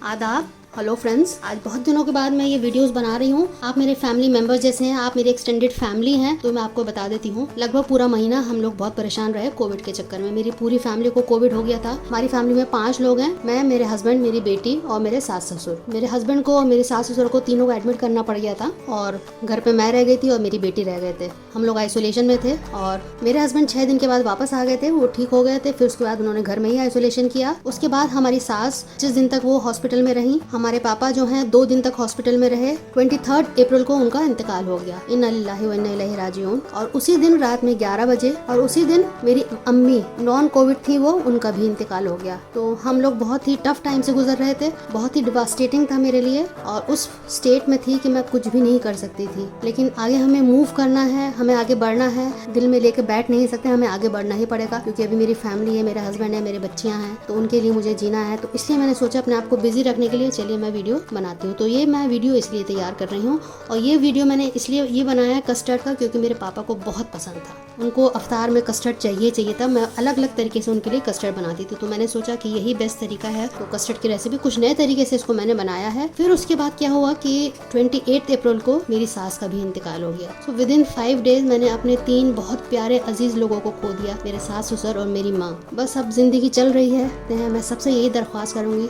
आदाब। Hello friends, आज बहुत दिनों के बाद मैं ये वीडियोस बना रही हूँ। आप मेरे फैमिली मेंबर्स जैसे हैं, आप मेरी एक्सटेंडेड फैमिली हैं, तो मैं आपको बता देती हूँ। लगभग पूरा महीना हम लोग बहुत परेशान रहे कोविड के चक्कर में। मेरी पूरी फैमिली को कोविड हो गया था। हमारी फैमिली में 5 लोग हैं, मैं, मेरे हस्बैंड, मेरी बेटी और मेरे सास ससुर। मेरे हस्बैंड को और मेरे सास ससुर को तीनों को एडमिट करना पड़ गया था और घर पे मैं रह गई थी और मेरी बेटी रह गए थे। हम लोग आइसोलेशन में थे और मेरे हस्बैंड 6 दिन के बाद वापस आ गए थे। वो ठीक हो गए थे। फिर उसके बाद उन्होंने घर में ही आइसोलेशन किया। उसके बाद हमारी सास 25 दिन तक वो हॉस्पिटल में रही। हमारे पापा जो हैं 2 दिन तक हॉस्पिटल में रहे। 23 अप्रैल को उनका इंतकाल हो गया। इन्ना लिल्लाहि व इन्ना इलैहि राजिऊन। और उसी दिन रात में 11 बजे और उसी दिन मेरी अम्मी नॉन कोविड थी, वो उनका भी इंतकाल हो गया। तो हम लोग बहुत ही टफ टाइम से गुजर रहे थे। बहुत ही डिवास्टेटिंग था मेरे लिए और उस स्टेट में थी कि मैं कुछ भी नहीं कर सकती थी। लेकिन आगे हमें मूव करना है, हमें आगे बढ़ना है। दिल में लेके बैठ नहीं सकते, हमें आगे बढ़ना ही पड़ेगा क्योंकि अभी मेरी फैमिली है, मेरे हस्बैंड है, मेरे बच्चियां हैं, तो उनके लिए मुझे जीना है। तो इसलिए मैंने सोचा अपने आप को बिजी रखने के लिए चलिए मैं वीडियो बनाती हूँ। तो ये मैं वीडियो इसलिए तैयार कर रही हूँ और ये वीडियो मैंने इसलिए ये बनाया है कस्टर्ड का, क्योंकि मेरे पापा को बहुत पसंद था। उनको अफ्तार में कस्टर्ड चाहिए था। मैं अलग अलग तरीके से उनके लिए कस्टर्ड बनाती थी, तो मैंने सोचा कि यही बेस्ट तरीका है। तो कस्टर्ड की रेसिपी कुछ नए तरीके से इसको मैंने बनाया है। फिर उसके बाद क्या हुआ कि 28 अप्रैल को मेरी सास का भी इंतकाल हो गया। सो विदिन 5 डेज मैंने अपने 3 बहुत प्यारे अजीज लोगों को खो दिया, मेरे सास ससुर और मेरी माँ। बस अब जिंदगी चल रही है। मैं सबसे यही दरख्वास्त करूंगी,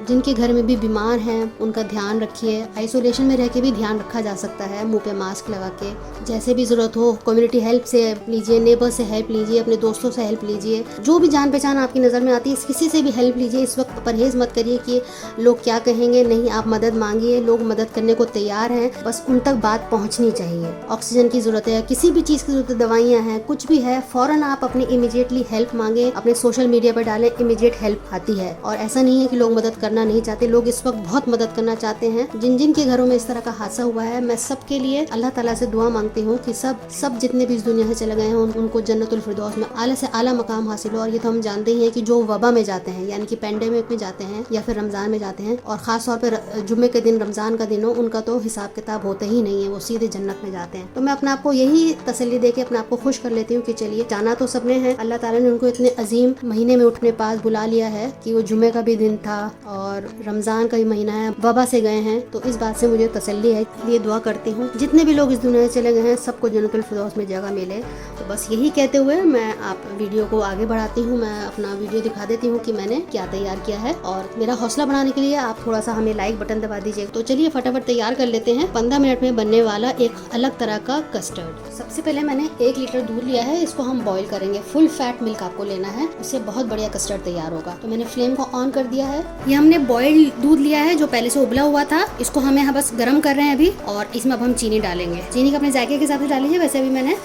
जिनके घर में भी बीमार हैं उनका ध्यान रखिए। आइसोलेशन में रह के भी ध्यान रखा जा सकता है, मुंह पे मास्क लगा के। जैसे भी जरूरत हो कम्युनिटी हेल्प से लीजिए, नेबर से हेल्प लीजिए, अपने दोस्तों से हेल्प लीजिए। जो भी जान पहचान आपकी नज़र में आती है किसी से भी हेल्प लीजिए। इस वक्त परहेज मत करिए कि लोग क्या कहेंगे, नहीं, आप मदद मांगिए। लोग मदद करने को तैयार हैं, बस उन तक बात पहुँचनी चाहिए। ऑक्सीजन की जरूरत है, किसी भी चीज़ की जरूरत है, दवाइयाँ हैं, कुछ भी है, फ़ौरन आप अपनी इमीडिएटली हेल्प मांगे, अपने सोशल मीडिया पर डालें, इमीडिएट हेल्प आती है। और ऐसा नहीं है कि लोग मदद करना नहीं चाहते, लोग इस वक्त बहुत मदद करना चाहते हैं। जिन जिन के घरों में इस तरह का हादसा हुआ है, मैं सबके लिए अल्लाह ताला से दुआ मांगती हूँ कि सब जितने भी इस दुनिया से चले गए हैं उनको जन्नतुल फिरदौस में आला से आला मकाम हासिल हो। और ये तो हम जानते ही हैं कि जो वबा में जाते हैं, यानी कि पेंडेमिक में जाते हैं या फिर रमजान में जाते हैं, और खास तौर पर जुम्मे के दिन रमजान का दिन हो, उनका तो हिसाब किताब होते ही नहीं है, वो सीधे जन्नत में जाते हैं। तो मैं अपने आप को यही तसल्ली दे के अपने आप को खुश कर लेती हूँ कि चलिए, जाना तो सबने है। अल्लाह ताला ने उनको इतने अजीम महीने में अपने पास बुला लिया है कि वो जुम्मे का भी दिन था और रमजान का भी महीना है, वबा से गए हैं। तो इस बात से मुझे तसल्ली है, ये दुआ करती हूँ जितने भी लोग इस दुनिया से चले गए हैं सबको जन्नतुल फिरदौस में जगह मिले। तो बस यही कहते हुए मैं आप वीडियो को आगे बढ़ाती हूँ। मैं अपना वीडियो दिखा देती हूँ कि मैंने क्या तैयार किया है, और मेरा हौसला बढ़ाने के लिए आप थोड़ा सा हमें लाइक बटन दबा दीजिए। तो चलिए फटाफट तैयार कर लेते हैं 15 मिनट में बनने वाला एक अलग तरह का कस्टर्ड। सबसे पहले मैंने 1 लीटर दूध लिया है, इसको हम बॉईल करेंगे। फुल फैट मिल्क आपको लेना है, उससे बहुत बढ़िया कस्टर्ड तैयार होगा। तो मैंने फ्लेम को ऑन कर दिया है। ये हमने बॉइल्ड दूध लिया है जो पहले से उबला हुआ था, इसको हमें बस गर्म कर रहे हैं अभी। और इसमें अब हम चीनी डालेंगे। चीनी का अपने जायके के हिसाब से डाल लीजिए। वैसे अभी मैंने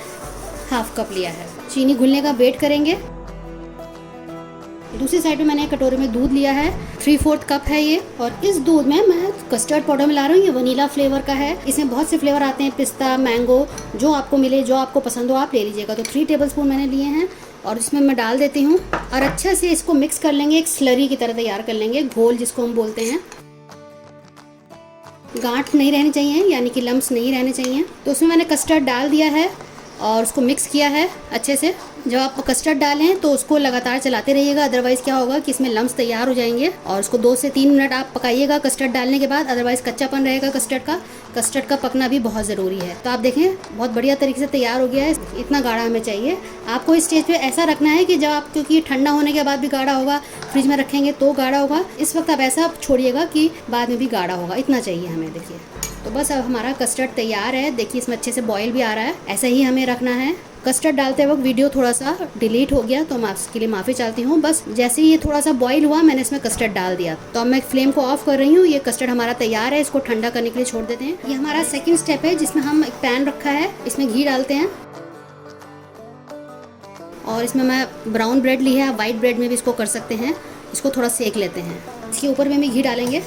½ कप लिया है। चीनी घुलने का वेट करेंगे। दूसरी साइड में मैंने एक कटोरे में दूध लिया है, 3/4 कप है ये। और इस दूध में मैं कस्टर्ड पाउडर मिला रही हूँ। ये वनीला फ्लेवर का है। इसमें बहुत से फ्लेवर आते हैं, पिस्ता, मैंगो, जो आपको मिले, जो आपको पसंद हो आप ले लीजिएगा। तो 3 टेबलस्पून मैंने लिए हैं और इसमें मैं डाल देती हूँ और अच्छे से इसको मिक्स कर लेंगे। एक स्लरी की तरह तैयार कर लेंगे, घोल जिसको हम बोलते हैं। गांठ नहीं रहनी चाहिए, यानी कि लम्स नहीं रहने चाहिए। तो उसमें मैंने कस्टर्ड डाल दिया है और उसको मिक्स किया है अच्छे से। जब आप कस्टर्ड डालें तो उसको लगातार चलाते रहिएगा, अदरवाइज़ क्या होगा कि इसमें लम्स तैयार हो जाएंगे। और उसको 2 से 3 मिनट आप पकाइएगा कस्टर्ड डालने के बाद, अदरवाइज़ कच्चापन रहेगा कस्टर्ड का। कस्टर्ड का पकना भी बहुत ज़रूरी है। तो आप देखें बहुत बढ़िया तरीके से तैयार हो गया है। इतना गाढ़ा हमें चाहिए। आपको इस स्टेज पे ऐसा रखना है कि जब आप, क्योंकि ठंडा होने के बाद भी गाढ़ा होगा, फ्रिज में रखेंगे तो गाढ़ा होगा, इस वक्त आप ऐसा छोड़िएगा कि बाद में भी गाढ़ा होगा। इतना चाहिए हमें। देखिए, तो बस अब हमारा कस्टर्ड तैयार है। देखिए इसमें अच्छे से बॉईल भी आ रहा है। ऐसा ही हमें रखना है। कस्टर्ड डालते वक्त वीडियो थोड़ा सा डिलीट हो गया, तो मैं आपके लिए माफ़ी चाहती हूँ। बस जैसे ही ये थोड़ा सा बॉईल हुआ मैंने इसमें कस्टर्ड डाल दिया। तो अब मैं फ्लेम को ऑफ कर रही हूँ। ये कस्टर्ड हमारा तैयार है, इसको ठंडा करने के लिए छोड़ देते हैं। ये हमारा सेकंड स्टेप है जिसमें हम एक पैन रखा है, इसमें घी डालते हैं। और इसमें मैं ब्राउन ब्रेड ली है, वाइट ब्रेड में भी इसको कर सकते हैं। इसको थोड़ा सेक लेते हैं। इसके ऊपर में भी घी डालेंगे।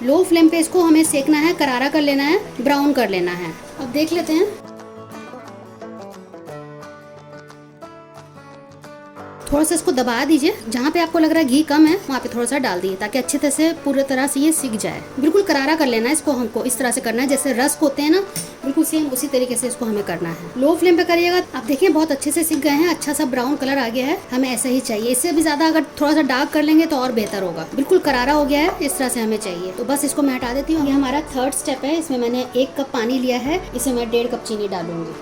लो फ्लेम पे इसको हमें सेकना है, करारा कर लेना है, ब्राउन कर लेना है। अब देख लेते हैं। थोड़ा सा इसको दबा दीजिए, जहाँ पे आपको लग रहा है घी कम है वहाँ पे थोड़ा सा डाल दिए, ताकि अच्छी तरह से पूरी तरह से ये सीख जाए। बिल्कुल करारा कर लेना है इसको, हमको इस तरह से करना है जैसे रस्क होते हैं ना, बिल्कुल सेम उसी तरीके से इसको हमें करना है। लो फ्लेम पे करिएगा। आप देखिए बहुत अच्छे से सीख गए हैं, अच्छा सा ब्राउन कलर आ गया है, हमें ऐसा ही चाहिए। इससे भी ज्यादा अगर थोड़ा सा डार्क कर लेंगे तो और बेहतर होगा। बिल्कुल करारा हो गया है, इस तरह से हमें चाहिए। तो बस इसको मैं हटा देती हूँ। ये हमारा थर्ड स्टेप है। इसमें मैंने 1 कप पानी लिया है, इसमें मैं 1.5 कप चीनी डालूंगी।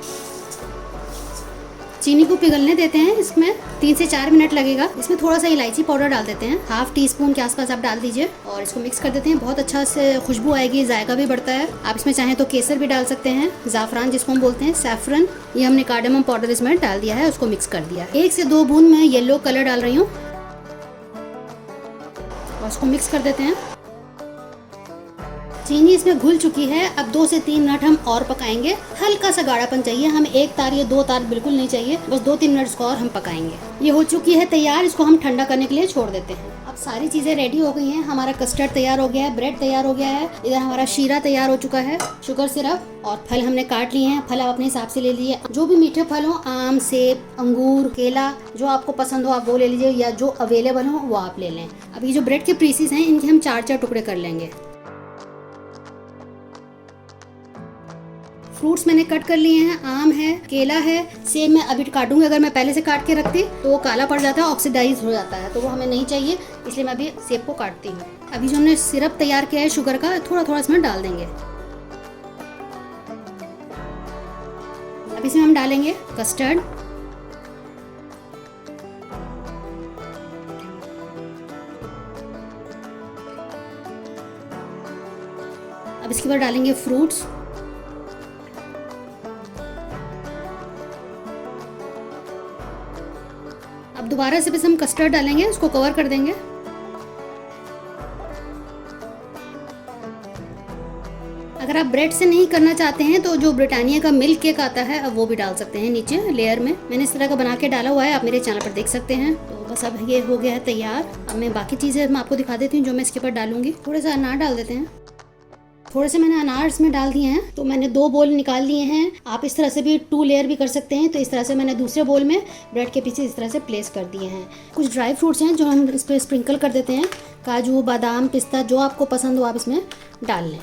चीनी को पिघलने देते हैं, इसमें 3 से 4 मिनट लगेगा। इसमें थोड़ा सा इलायची पाउडर डाल देते हैं, 1/2 टीस्पून के आसपास आप डाल दीजिए और इसको मिक्स कर देते हैं। बहुत अच्छा से खुशबू आएगी, जायका भी बढ़ता है। आप इसमें चाहें तो केसर भी डाल सकते हैं, जाफरान जिसको हम बोलते हैं, सैफरन। ये हमने कार्डेमम पाउडर इसमें डाल दिया है, उसको मिक्स कर दिया। 1 से 2 बूंद मैं येलो कलर डाल रही हूँ और उसको मिक्स कर देते हैं। चीनी इसमें घुल चुकी है। अब 2 से 3 मिनट हम और पकाएंगे। हल्का सा गाढ़ापन चाहिए, हमें 1 तार या 2 तार बिल्कुल नहीं चाहिए। बस 2-3 मिनट इसको और हम पकाएंगे। ये हो चुकी है तैयार, इसको हम ठंडा करने के लिए छोड़ देते हैं। अब सारी चीजें रेडी हो गई हैं। हमारा कस्टर्ड तैयार हो गया है, ब्रेड तैयार हो गया है, इधर हमारा शीरा तैयार हो चुका है, शुगर सिरप और फल हमने काट लिए हैं। फल आप अपने हिसाब से ले लीजिए, जो भी मीठे फल हो, आम, सेब, अंगूर, केला, जो आपको पसंद हो आप वो ले लीजिए, या जो अवेलेबल हो वो आप ले लें। अब ये जो ब्रेड के पीसेस हैं इनके हम 4-4 टुकड़े कर लेंगे। फ्रूट्स मैंने कट कर लिए हैं, आम है, केला है, सेब मैं अभी काटूंगी। अगर मैं पहले से काट के रखती तो वो काला पड़ जाता है, ऑक्सीडाइज हो जाता है, तो वो हमें नहीं चाहिए, इसलिए मैं अभी सेब को काटती हूँ। अभी जो हमने सिरप तैयार किया है शुगर का, थोड़ा थोड़ा इसमें डाल देंगे। अब इसमें हम डालेंगे कस्टर्ड, अब इसके बाद डालेंगे फ्रूट्स, अब दोबारा से बस हम कस्टर्ड डालेंगे, उसको कवर कर देंगे। अगर आप ब्रेड से नहीं करना चाहते हैं तो जो ब्रिटानिया का मिल्क केक आता है अब वो भी डाल सकते हैं नीचे लेयर में। मैंने इस तरह का बना के डाला हुआ है, आप मेरे चैनल पर देख सकते हैं। तो बस अब ये हो गया है तैयार। अब मैं बाकी चीज़ें मैं आपको दिखा देती हूँ जो मैं इसके ऊपर डालूंगी। थोड़ा सा अनार डाल देते हैं, थोड़े से मैंने अनार इसमें डाल दिए हैं। तो मैंने 2 बोल निकाल लिए हैं। आप इस तरह से भी 2 लेयर भी कर सकते हैं। तो इस तरह से मैंने दूसरे बोल में ब्रेड के पीछे इस तरह से प्लेस कर दिए हैं। कुछ ड्राई फ्रूट्स हैं जो हम इस पर स्प्रिंकल कर देते हैं, काजू, बादाम, पिस्ता, जो आपको पसंद हो आप इसमें डाल लें।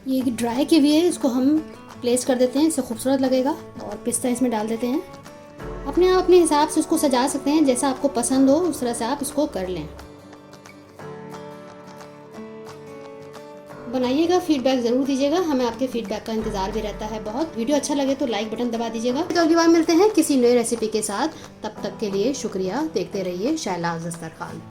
ये ड्राई किवी है, इसको हम प्लेस कर देते हैं, इससे खूबसूरत लगेगा। और पिस्ता इसमें डाल देते हैं। अपने हिसाब से उसको सजा सकते हैं, जैसा आपको पसंद हो उस तरह से आप इसको कर लें। बनाइएगा, फीडबैक जरूर दीजिएगा, हमें आपके फीडबैक का इंतजार भी रहता है बहुत। वीडियो अच्छा लगे तो लाइक बटन दबा दीजिएगा। तो अगली बार मिलते हैं किसी नई रेसिपी के साथ, तब तक के लिए शुक्रिया। देखते रहिए शैलाज़ दस्तरखान।